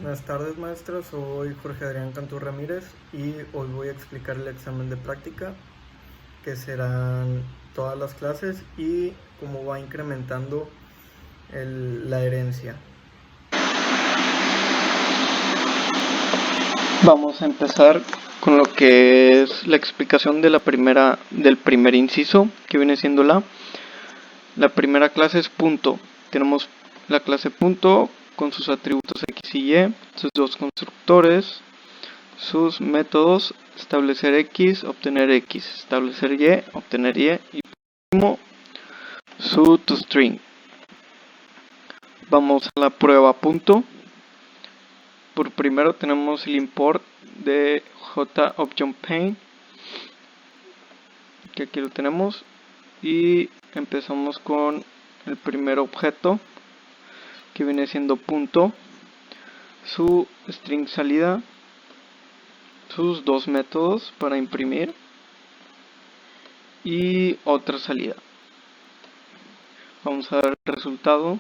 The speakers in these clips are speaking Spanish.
Buenas tardes, maestra. Soy Jorge Adrián Cantú Ramírez y hoy voy a explicar el examen de práctica, que serán todas las clases y cómo va incrementando la herencia. Vamos a empezar con lo que es la explicación de del primer inciso, que viene siendo la primera clase es punto. Tenemos la clase punto con sus atributos X y Y, sus dos constructores, sus métodos: establecer X, obtener X, establecer Y, obtener Y, y por último su toString. Vamos a la prueba punto. Por primero tenemos el import de JObjectPaint, que aquí lo tenemos, y empezamos con el primer objeto, que viene siendo punto, su string salida, sus dos métodos para imprimir y otra salida. Vamos a ver el resultado.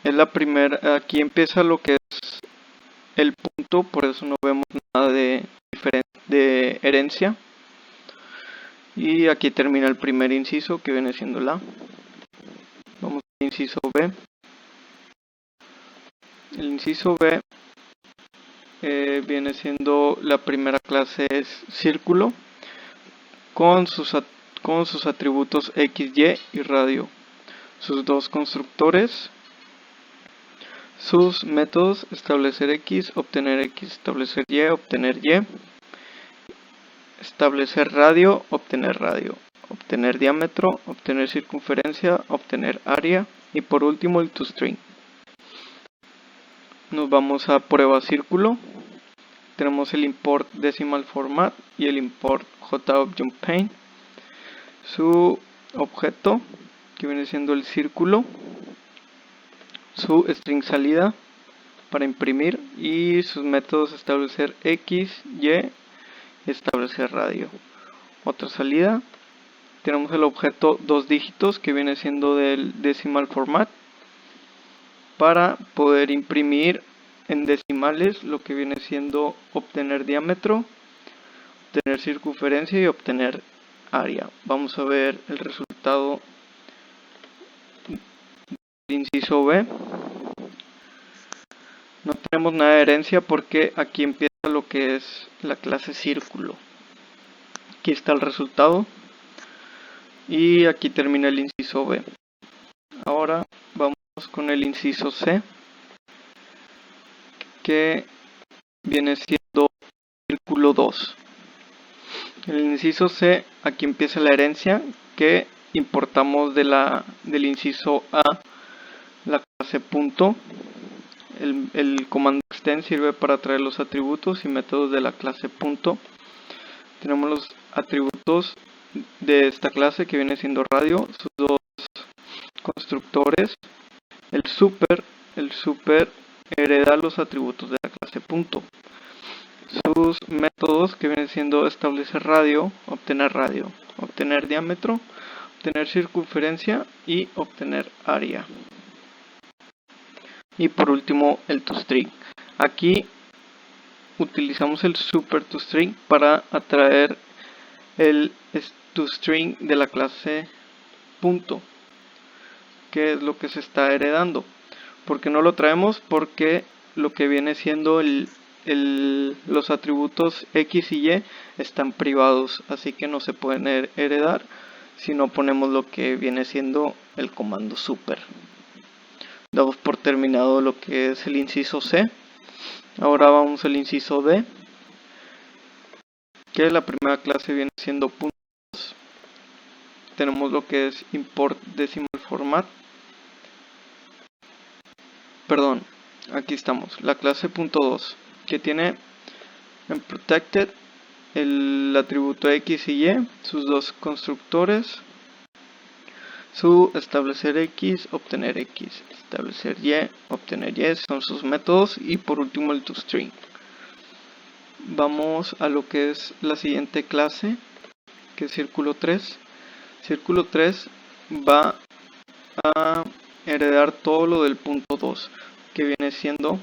Es la primera, aquí empieza lo que es el punto, por eso no vemos nada de herencia. Y aquí termina el primer inciso, que viene siendo la. Vamos al inciso B. El inciso B viene siendo la primera clase, es círculo, con sus atributos X, Y y radio, sus dos constructores, sus métodos: establecer X, establecer Y, obtener Y, establecer radio, obtener diámetro, obtener circunferencia, obtener área y por último el toString. Nos vamos a prueba círculo. Tenemos el import decimal format y el import JObjectPaint. Su objeto, que viene siendo el círculo, su string salida para imprimir y sus métodos: establecer X, Y, establecer radio. Otra salida, tenemos el objeto dos dígitos, que viene siendo del decimal format, para poder imprimir en decimales lo que viene siendo obtener diámetro, obtener circunferencia y obtener área. Vamos a ver el resultado del inciso B. No tenemos nada de herencia porque aquí empieza lo que es la clase círculo. Aquí está el resultado y aquí termina el inciso B. Ahora vamos con el inciso C, que viene siendo círculo 2. En el inciso C, aquí empieza la herencia, que importamos del inciso A la clase punto. El comando extend sirve para traer los atributos y métodos de la clase punto. Tenemos los atributos de esta clase, que viene siendo radio, sus dos constructores, el super hereda los atributos de la clase punto, sus métodos, que vienen siendo establecer radio, obtener diámetro, obtener circunferencia y obtener área, y por último el toString. Aquí utilizamos el super toString para atraer el toString de la clase punto, que es lo que se está heredando. ¿Por qué no lo traemos? Porque lo que viene siendo los atributos X y Y están privados, así que no se pueden heredar si no ponemos lo que viene siendo el comando super. Damos por terminado lo que es el inciso C. Ahora vamos al inciso D, que la primera clase viene siendo puntos. Tenemos lo que es import decimal format. Perdón, aquí estamos, la clase .2, que tiene en protected el atributo X y Y, sus dos constructores, su establecer X, obtener X, establecer Y, obtener Y, son sus métodos, y por último el toString. Vamos a lo que es la siguiente clase, que es círculo 3. Círculo 3 va a heredar todo lo del punto 2. que viene siendo,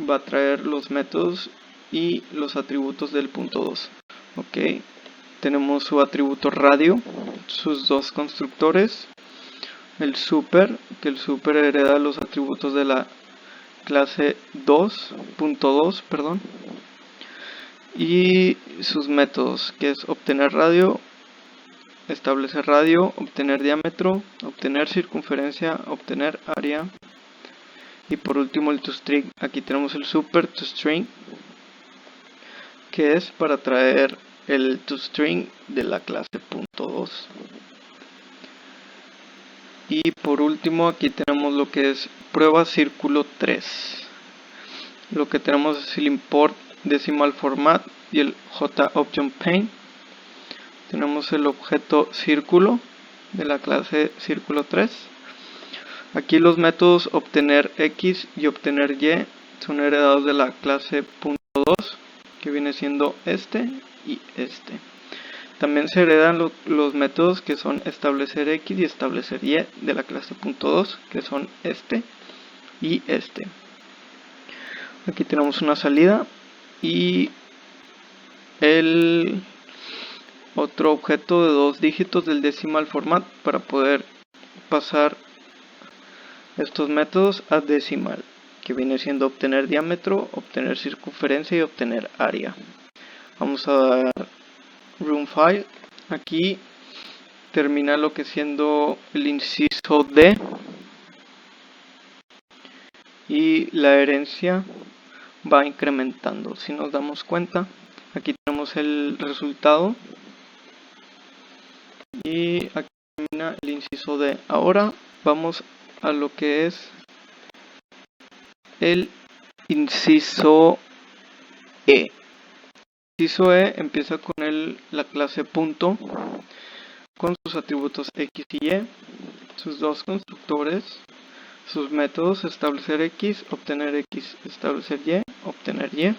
va a traer los métodos y los atributos del punto 2. Ok, tenemos su atributo radio, sus dos constructores, el super, que el super hereda los atributos de la clase 2.2, perdón, y sus métodos, que es obtener radio, establecer radio, obtener diámetro, obtener circunferencia, obtener área, y por último el toString. Aquí tenemos el super toString, que es para traer el toString de la clase .2. Y por último aquí tenemos lo que es prueba círculo 3. Lo que tenemos es el import decimal format y el JObjectPaint. Tenemos el objeto círculo de la clase círculo 3. Aquí los métodos obtener X y obtener Y son heredados de la clase .2, que viene siendo este y este. También se heredan los métodos que son establecer X y establecer Y de la clase .2, que son este y este. Aquí tenemos una salida y el otro objeto de 2 dígitos del decimal format para poder pasar estos métodos a decimal, que viene siendo obtener diámetro, obtener circunferencia y obtener área. Vamos a dar run file. Aquí termina lo que siendo el inciso D y la herencia va incrementando. Si nos damos cuenta, aquí tenemos el resultado y aquí termina el inciso D. Ahora vamos a lo que es el inciso E. El inciso E empieza con la clase punto, con sus atributos X y Y, sus dos constructores, sus métodos establecer X, establecer Y, obtener Y.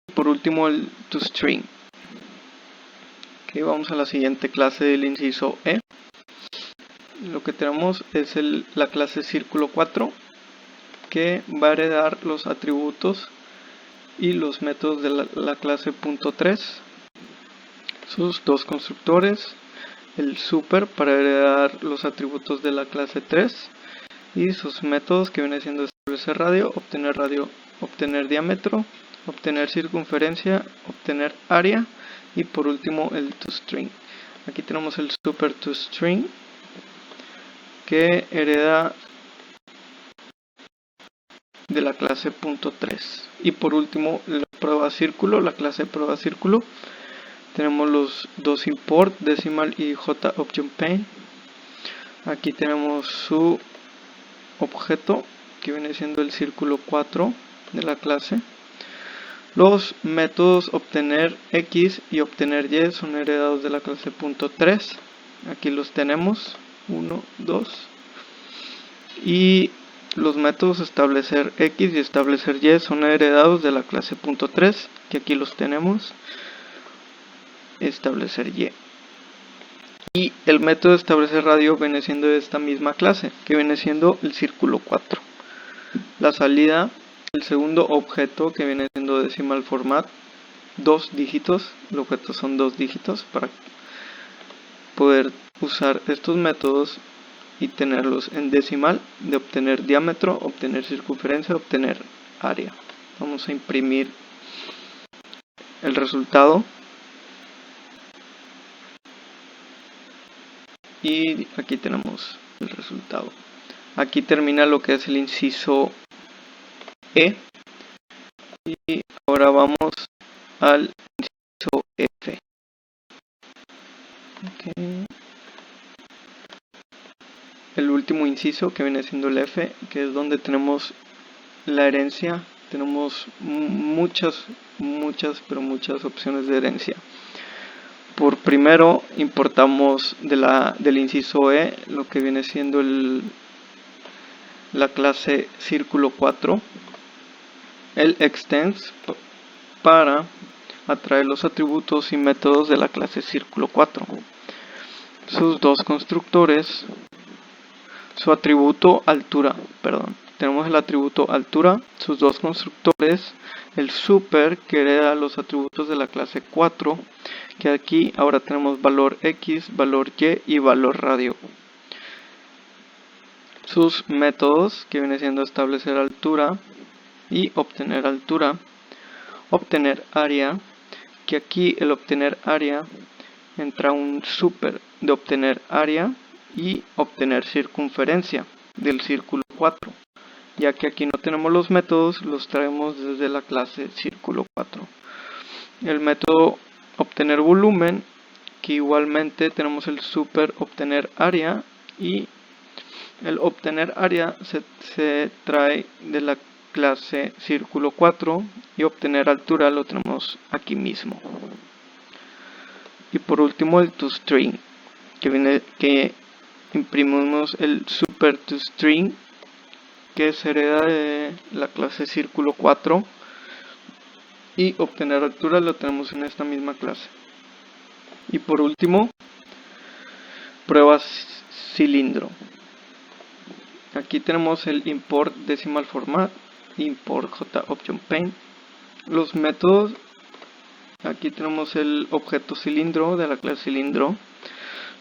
Y por último el toString. Okay, vamos a la siguiente clase del inciso E. Lo que tenemos es la clase círculo 4, que va a heredar los atributos y los métodos de la clase .3, sus dos constructores, el super para heredar los atributos de la clase 3 y sus métodos, que viene siendo establecer radio, obtener diámetro, obtener circunferencia, obtener área y por último el toString. Aquí tenemos el super toString, que hereda de la clase .3. Y por último la prueba círculo, la clase prueba círculo. Tenemos los dos import decimal y JObjectPaint. Aquí tenemos su objeto, que viene siendo el círculo 4 de la clase. Los métodos obtener X y obtener Y son heredados de la clase .3. Aquí los tenemos, 1, 2. Y los métodos establecer X y establecer Y son heredados de la clase .3, que aquí los tenemos, establecer Y. Y el método establecer radio viene siendo de esta misma clase, que viene siendo el círculo 4. La salida, el segundo objeto, que viene siendo decimal format, 2 dígitos. El objeto son 2 dígitos para poder usar estos métodos y tenerlos en decimal, de obtener diámetro, obtener circunferencia, obtener área. Vamos a imprimir el resultado y aquí tenemos el resultado. Aquí termina lo que es el inciso E y ahora vamos al inciso F. Okay. El último inciso, que viene siendo el F, que es donde tenemos la herencia. Tenemos muchas opciones de herencia. Por primero importamos del inciso E lo que viene siendo la clase círculo 4, el extends, para atraer los atributos y métodos de la clase círculo 4, sus dos constructores, su atributo altura, perdón. Tenemos el atributo altura, sus dos constructores, el super que hereda los atributos de la clase 4, que aquí ahora tenemos valor X, valor Y y valor radio. Sus métodos, que viene siendo establecer altura y obtener altura, obtener área, que aquí el obtener área entra un super de obtener área y obtener circunferencia del círculo 4, ya que aquí no tenemos los métodos, los traemos desde la clase círculo 4. El método obtener volumen, que igualmente tenemos el super obtener área, y el obtener área se trae de la clase círculo 4 y obtener altura lo tenemos aquí mismo. Y por último el toString, que imprimimos el super toString, que se hereda de la clase círculo 4, y obtener altura lo tenemos en esta misma clase. Y por último, pruebas cilindro. Aquí tenemos el import decimal format, import JObjectPaint. Los métodos, aquí tenemos el objeto cilindro de la clase cilindro.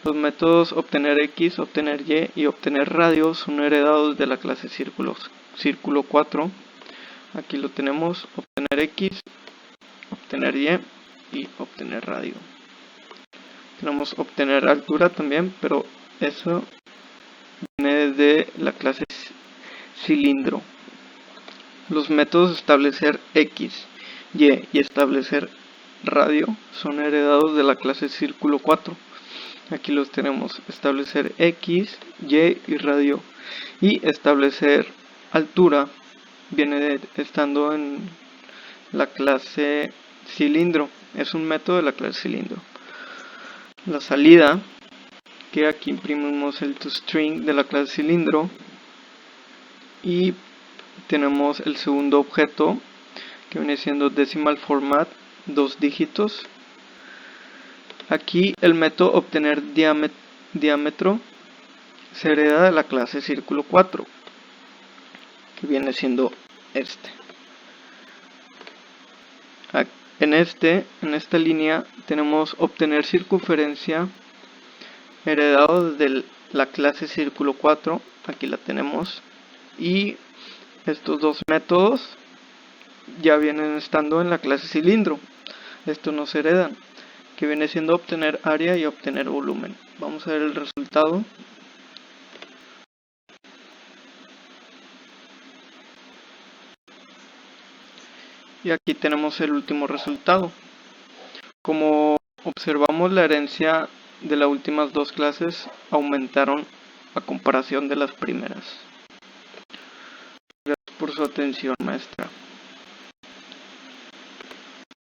Los métodos obtener X, obtener Y y obtener radio son heredados de la clase círculo 4. Aquí lo tenemos, obtener X, obtener Y y obtener radio. Tenemos obtener altura también, pero eso viene de la clase cilindro. Los métodos establecer X, Y y establecer radio son heredados de la clase círculo 4. Aquí los tenemos, establecer X, Y y radio. Y establecer altura viene estando en la clase cilindro, es un método de la clase cilindro. La salida, que aquí imprimimos el toString de la clase cilindro, y tenemos el segundo objeto que viene siendo decimal format, 2 dígitos. Aquí el método obtener diámetro se hereda de la clase círculo 4, que viene siendo este. En esta línea tenemos obtener circunferencia heredado desde la clase círculo 4, aquí la tenemos, y estos dos métodos ya vienen estando en la clase cilindro, estos no se heredan, que viene siendo obtener área y obtener volumen. Vamos a ver el resultado. Y aquí tenemos el último resultado. Como observamos, la herencia de las últimas dos clases aumentaron a comparación de las primeras. Gracias por su atención, maestra.